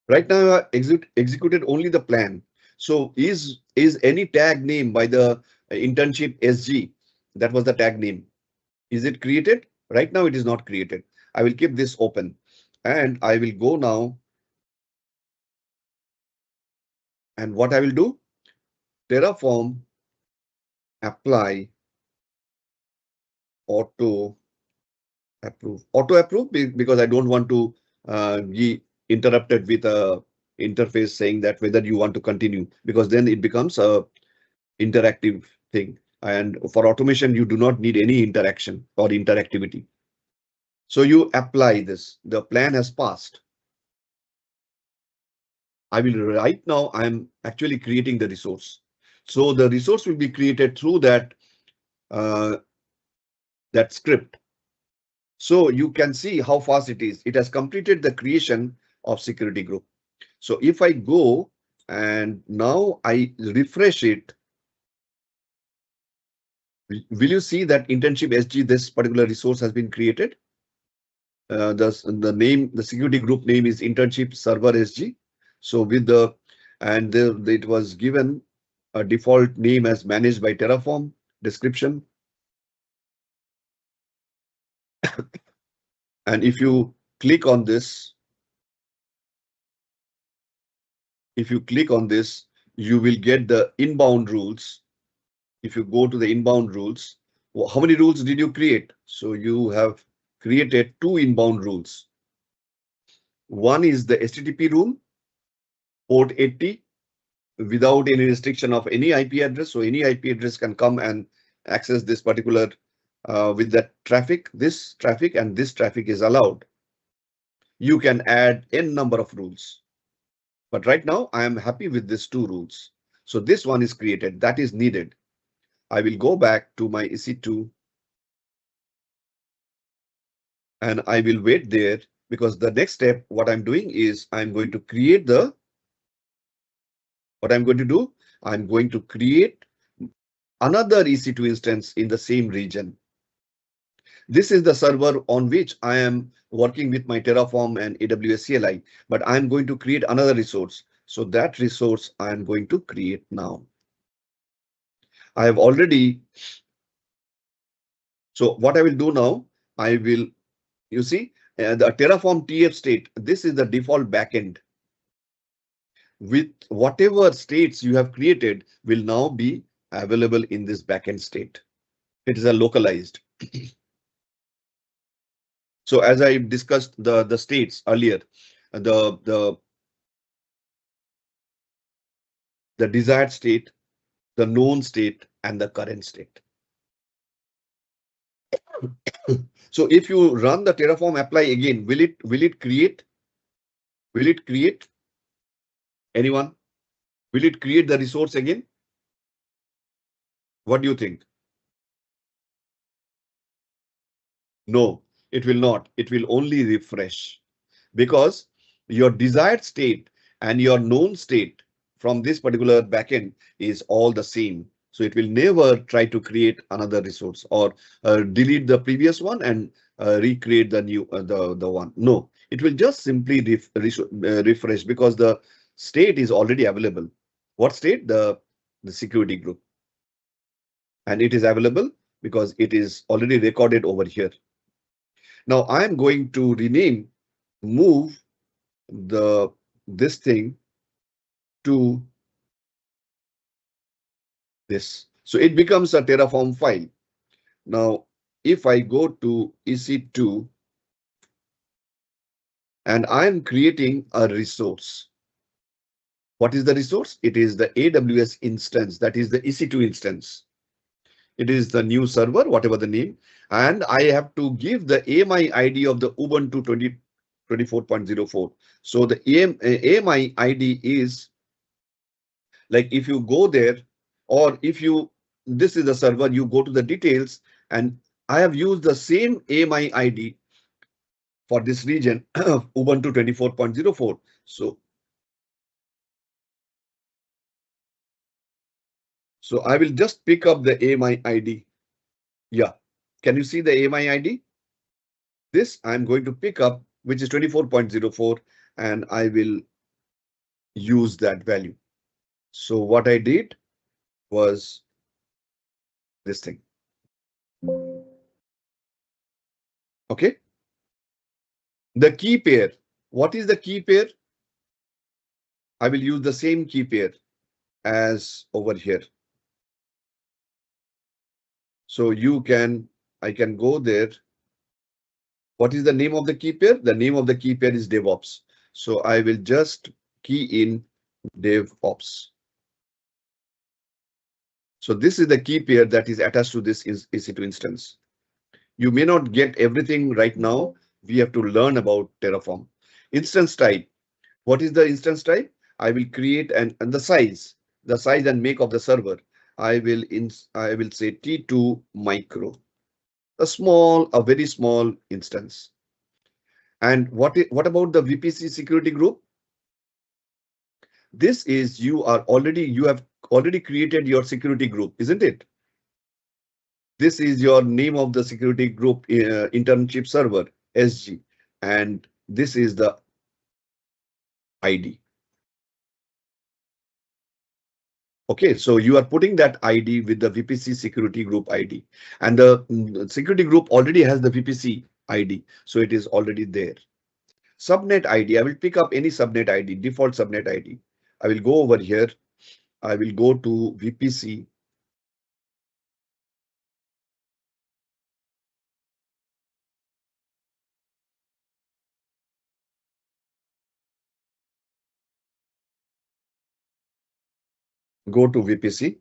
S2: Right now, I executed only the plan. So is any tag name by the internship SG? That was the tag name. Is it created? Right now, it is not created. I will keep this open, and I will go now. And what I will do? Terraform apply auto approve because I don't want to be interrupted with a interface saying that whether you want to continue, because then it becomes a interactive thing. And for automation, you do not need any interaction or interactivity. So you apply this. The plan has passed. I will right now, I'm actually creating the resource. So the resource will be created through that script. So you can see how fast it is. It has completed the creation of security group. So if I go and now I refresh it, will you see that internship SG, this particular resource has been created? The security group name is internship server SG. So with it was given a default name as managed by Terraform description. And if you click on this, you will get the inbound rules. If you go to the inbound rules, how many rules did you create? So you have created 2 inbound rules. One is the HTTP rule, port 80, without any restriction of any IP address. So any IP address can come and access this particular with that traffic. This traffic and this traffic is allowed. you can add n number of rules. But right now I am happy with these 2 rules. So this one is created, that is needed. I will go back to my EC2 and I will wait there, because the next step, what I'm doing is I'm going to create what I'm going to do, I'm going to create another EC2 instance in the same region. This is the server on which I am working with my Terraform and AWS CLI, but I'm going to create another resource. So that resource I am going to create now. I have already. So what I will do now, I will, you see, the Terraform TF state, this is the default backend. With whatever states you have created will now be available in this backend state. It is a localized. So as I discussed the states earlier, the desired state, the known state, and the current state. So if you run the Terraform apply again, will it create? Will it create? Anyone? Will it create the resource again? What do you think? No, it will not. It will only refresh, because your desired state and your known state from this particular backend is all the same. So it will never try to create another resource or delete the previous one and recreate the new the one. No, it will just simply refresh, because the state is already available. What state? The security group. And it is available because it is already recorded over here. Now I am going to move this thing to this. So it becomes a Terraform file. Now, if I go to EC2 and I am creating a resource. What is the resource? It is the AWS instance, that is the EC2 instance. It is the new server, whatever the name, and I have to give the AMI ID of the Ubuntu 24.04. So the AMI ID is, like, if you go there, or if you, this is the server, you go to the details, and I have used the same AMI ID for this region of Ubuntu 24.04. So I will just pick up the AMI ID. Yeah, can you see the AMI ID? This I'm going to pick up, which is 24.04, and I will use that value. So what I did was this thing. Okay. The key pair. What is the key pair? I will use the same key pair as over here. So I can go there. What is the name of the key pair? The name of the key pair is DevOps. So I will just key in DevOps. So this is the key pair that is attached to this EC2 instance. You may not get everything right now. We have to learn about Terraform. Instance type. What is the instance type? I will create and the size and make of the server. I will say T2 micro, a very small instance. And what about the VPC security group? This is you have already created your security group, isn't it? This is your name of the security group, internship server, SG, and this is the ID. Okay, so you are putting that ID with the VPC security group ID, and the security group already has the VPC ID, so it is already there. Subnet ID, I will pick up any subnet ID, default subnet ID. I will go over here. I will go to VPC. Go to VPC.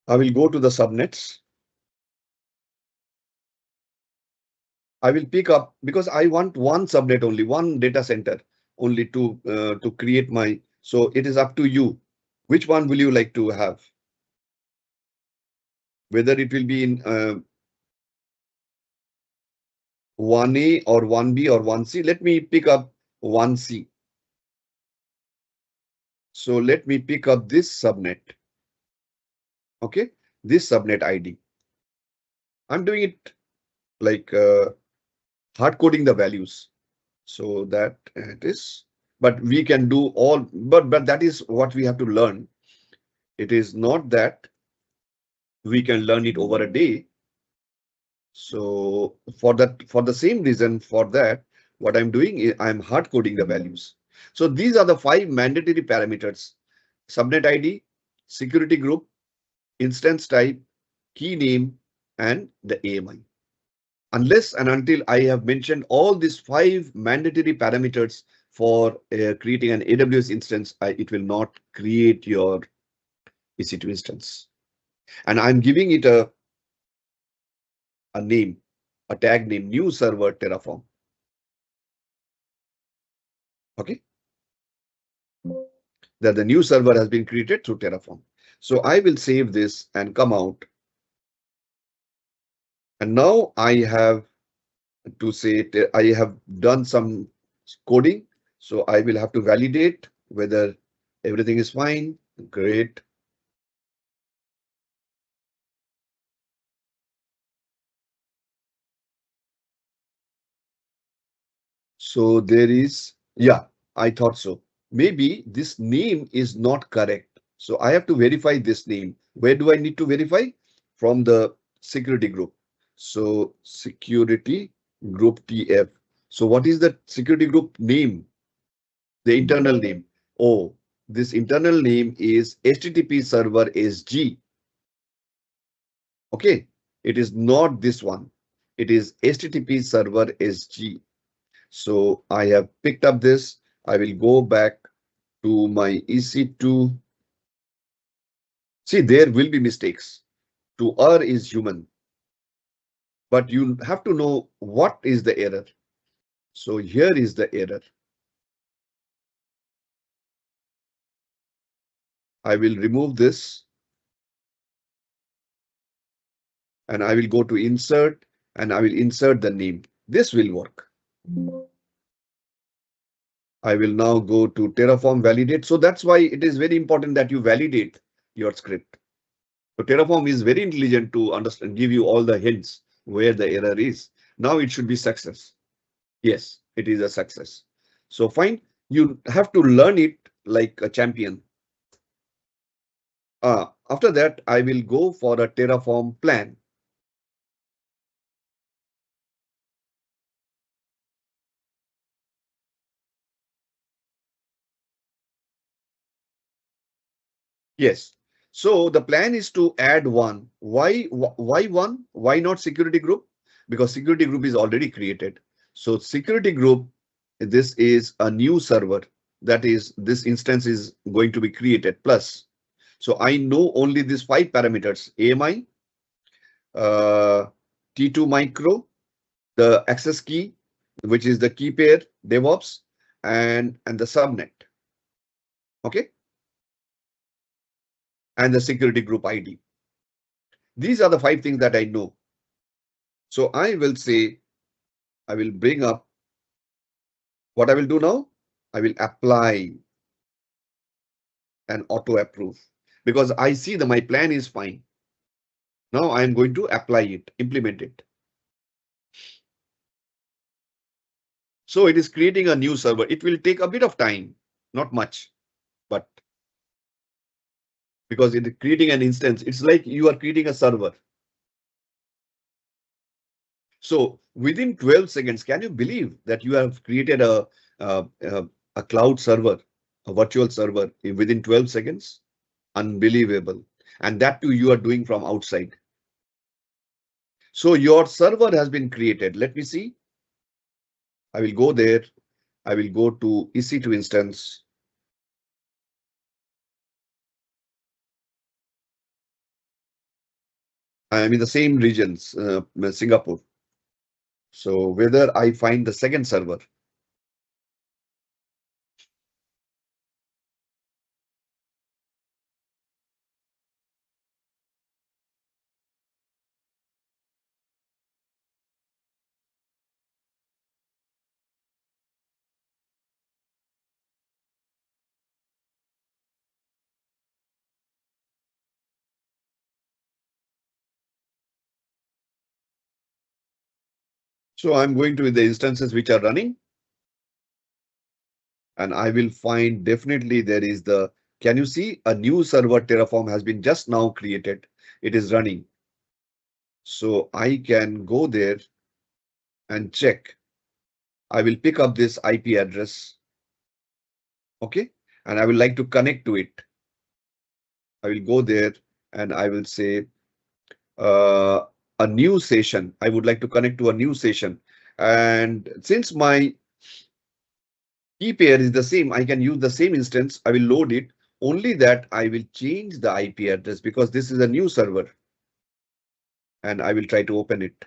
S2: I will go to the subnets. I will pick up because I want one subnet only, one data center only to create my. So it is up to you. Which one will you like to have? Whether it will be in 1A or 1B or 1C. Let me pick up 1C. So let me pick up this subnet. Okay, this subnet ID. I'm doing it like hard coding the values so that it is, but we can do all, but that is what we have to learn. It is not that we can learn it over a day. So for the same reason, for that, what I'm doing is I'm hard coding the values. So these are the 5 mandatory parameters: subnet ID, security group, instance type, key name, and the AMI. Unless and until I have mentioned all these 5 mandatory parameters for creating an AWS instance, it will not create your EC2 instance. And I'm giving it a name, a tag name, new server Terraform. Okay. That the new server has been created through Terraform. So I will save this and come out. And now I have to say I have done some coding. So I will have to validate whether everything is fine. Great. So there is, yeah, I thought so. Maybe this name is not correct. So I have to verify this name. Where do I need to verify? From the security group. So security group TF. So what is the security group name? The internal name. Oh, this internal name is HTTP server SG. Okay, it is not this one. It is HTTP server SG. So I have picked up this. I will go back to my EC2. See, there will be mistakes. To err is human. But you have to know what is the error. So here is the error. I will remove this. And I will go to insert and I will insert the name. This will work. I will now go to Terraform validate. So that's why it is very important that you validate your script. So Terraform is very intelligent to understand, give you all the hints where the error is. Now it should be success. Yes, it is a success. So fine, you have to learn it like a champion. After that, I will go for a Terraform plan. Yes. So the plan is to add one. Why one? Why not security group? Because security group is already created. So security group, this is a new server. That is, this instance is going to be created plus. So I know only these 5 parameters: AMI, T2 micro, the access key, which is the key pair, DevOps, and the subnet. Okay. And the security group ID. These are the 5 things that I know. So I will say, I will bring up what I will do now. I will apply and auto approve because I see that my plan is fine. Now I am going to apply it, implement it. So it is creating a new server. It will take a bit of time, not much, but because it is creating an instance, it's like you are creating a server. So within 12 seconds, can you believe that you have created a cloud server, a virtual server within 12 seconds? Unbelievable. And that too you are doing from outside. So your server has been created. Let me see. I will go there. I will go to EC2 instance. I'm in the same regions, Singapore. So whether I find the second server. So I'm going to the instances which are running, and I will find definitely there is the, can you see a new server Terraform has been just now created. It is running. So I can go there and check. I will pick up this IP address. Okay. And I would like to connect to it. I will go there and I will say a new session. I would like to connect to a new session. And since my key pair is the same, I can use the same instance. I will load it. Only that I will change the IP address because this is a new server. And I will try to open it.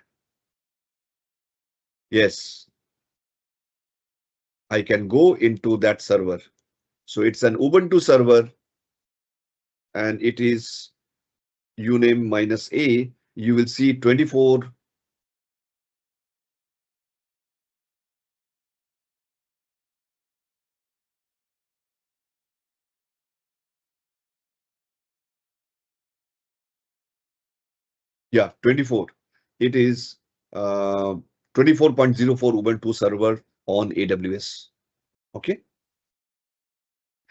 S2: Yes. I can go into that server. So it's an Ubuntu server and it is uname -a. You will see 24. Yeah, 24. It is 24.04 Ubuntu server on AWS. Okay.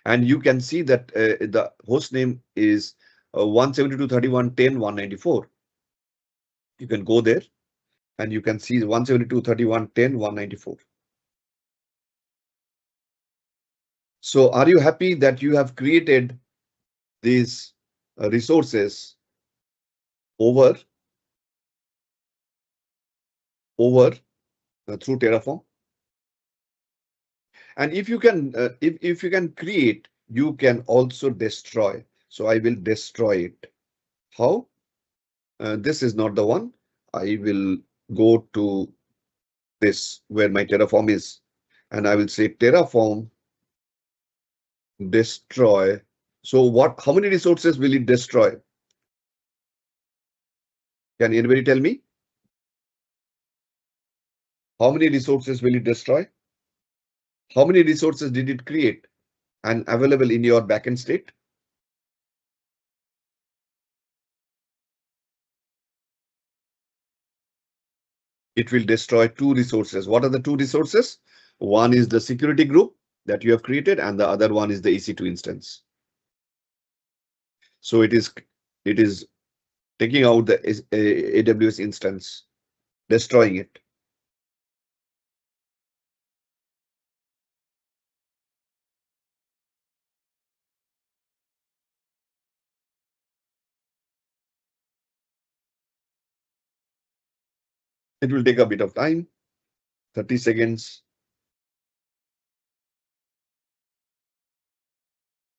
S2: And you can see that the host name is 172.31.10.194. You can go there and you can see 172.31.10.194. So are you happy that you have created these resources over through Terraform? And if you can if you can create, you can also destroy. So I will destroy it. How? This is not the one. I will go to this where my Terraform is, and I will say Terraform destroy. So what? How many resources will it destroy? Can anybody tell me? How many resources will it destroy? How many resources did it create and available in your backend state? It will destroy 2 resources. What are the 2 resources? One is the security group that you have created, and the other one is the EC2 instance. So it is taking out the AWS instance, destroying it. It will take a bit of time, 30 seconds.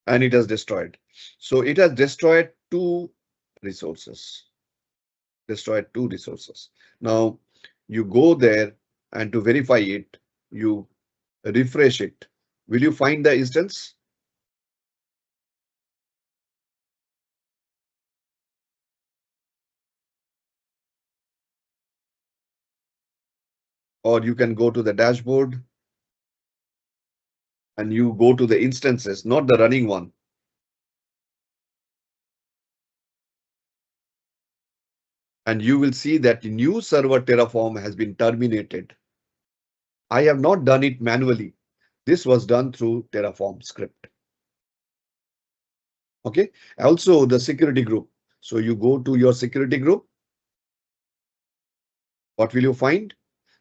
S2: And it has destroyed. So it has destroyed 2 resources. Destroyed 2 resources. Now you go there and to verify it, you refresh it. Will you find the instance? Or you can go to the dashboard and you go to the instances, not the running one. And you will see that the new server Terraform has been terminated. I have not done it manually. This was done through Terraform script. Okay. Also the security group. So you go to your security group. What will you find?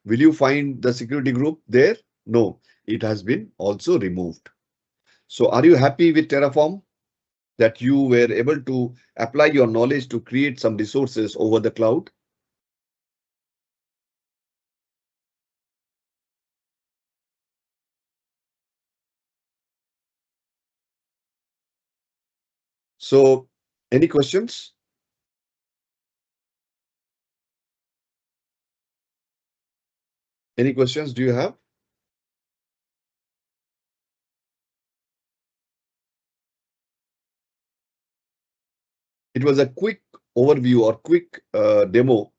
S2: Will you find the security group there? No, it has been also removed. So are you happy with Terraform that you were able to apply your knowledge to create some resources over the cloud? So any questions? Any questions do you have? It was a quick overview or quick demo,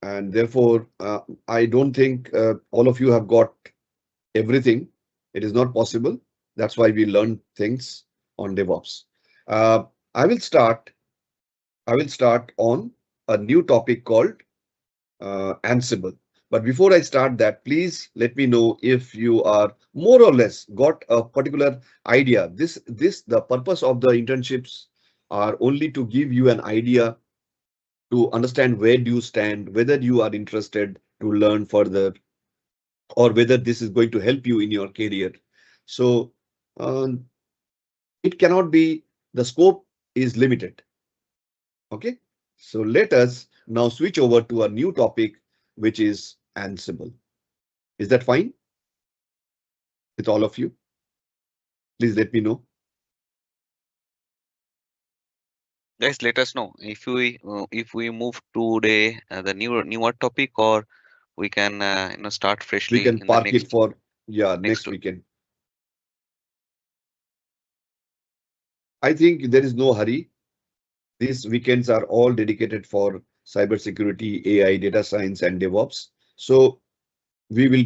S2: and therefore I don't think all of you have got everything. It is not possible. That's why we learn things on DevOps. Uh, I will start. I will start on a new topic called Ansible. But before I start that, please let me know if you are more or less got a particular idea. The purpose of the internships are only to give you an idea to understand where do you stand, whether you are interested to learn further, or whether this is going to help you in your career. So um, it cannot be, the scope is limited. Okay, so let us now switch over to a new topic, which is Ansible. Is that fine with all of you? Please let me know.
S3: Guys, let us know if we move today the newer topic, or we can start
S2: We
S3: freshly
S2: can
S3: in the
S2: park it
S3: next
S2: for, yeah,
S3: next
S2: next
S3: week.
S2: weekend. I think there is no hurry. These weekends are all dedicated for cybersecurity, AI, data science, and DevOps. So we will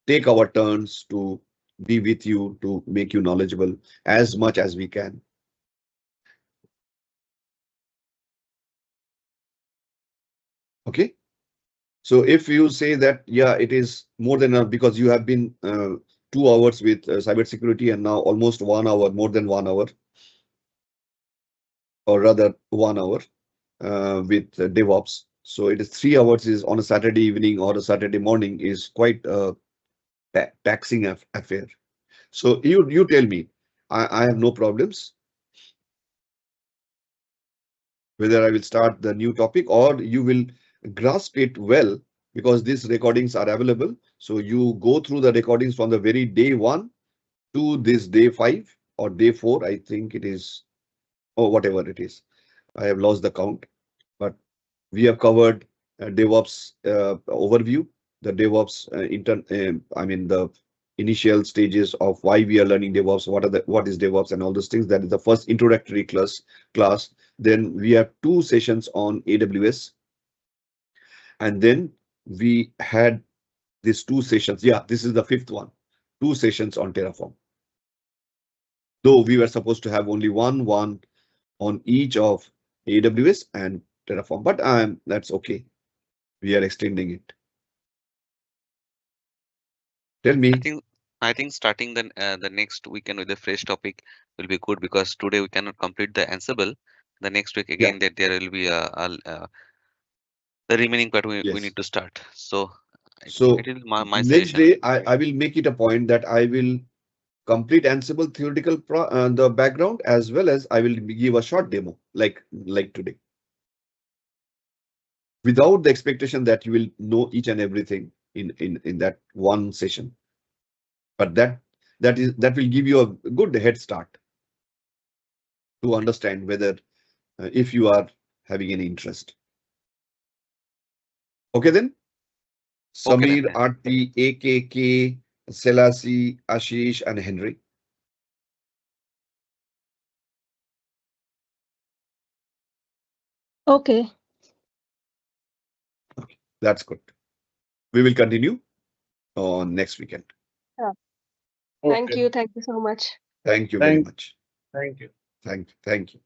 S2: take our turns to be with you to make you knowledgeable as much as we can. Okay. So if you say that, yeah, it is more than enough because you have been 2 hours with cybersecurity and now almost 1 hour, more than 1 hour, or rather 1 hour with DevOps. So it is 3 hours is on a Saturday evening or a Saturday morning is quite a taxing affair. So you tell me, I have no problems whether I will start the new topic or you will grasp it well, because these recordings are available. So you go through the recordings from the very day 1 to this day 5 or day 4, I think it is, or whatever it is. I have lost the count, but we have covered DevOps overview, the DevOps I mean the initial stages of why we are learning DevOps, what is DevOps and all those things. That is the first introductory class. Then we have 2 sessions on AWS, and then we had these 2 sessions. Yeah, this is the 5th one. 2 sessions on Terraform. Though we were supposed to have only one on each of AWS and Terraform, but that's okay. We are extending it. Tell me.
S3: I think starting the next weekend with a fresh topic will be good, because today we cannot complete the Ansible. The next week
S2: Yeah.
S3: again that there will be the remaining part we
S2: Yes.
S3: need to start. So it
S2: So
S3: is my
S2: next
S3: suggestion.
S2: day, I will make it a point that I will complete Ansible theoretical the background, as well as I will give a short demo like today, without the expectation that you will know each and everything in that one session. But that will give you a good head start to understand whether if you are having any interest. Okay then.
S3: Okay then.
S2: Samir, Aarti, AKK, Selasi, Ashish, and Henry.
S6: Okay.
S2: Okay, that's good. We will continue on next weekend.
S6: Yeah.
S1: Okay.
S6: Thank you so much.
S2: Thank you very
S1: Thank,
S2: much.
S1: thank you.
S2: Thank you.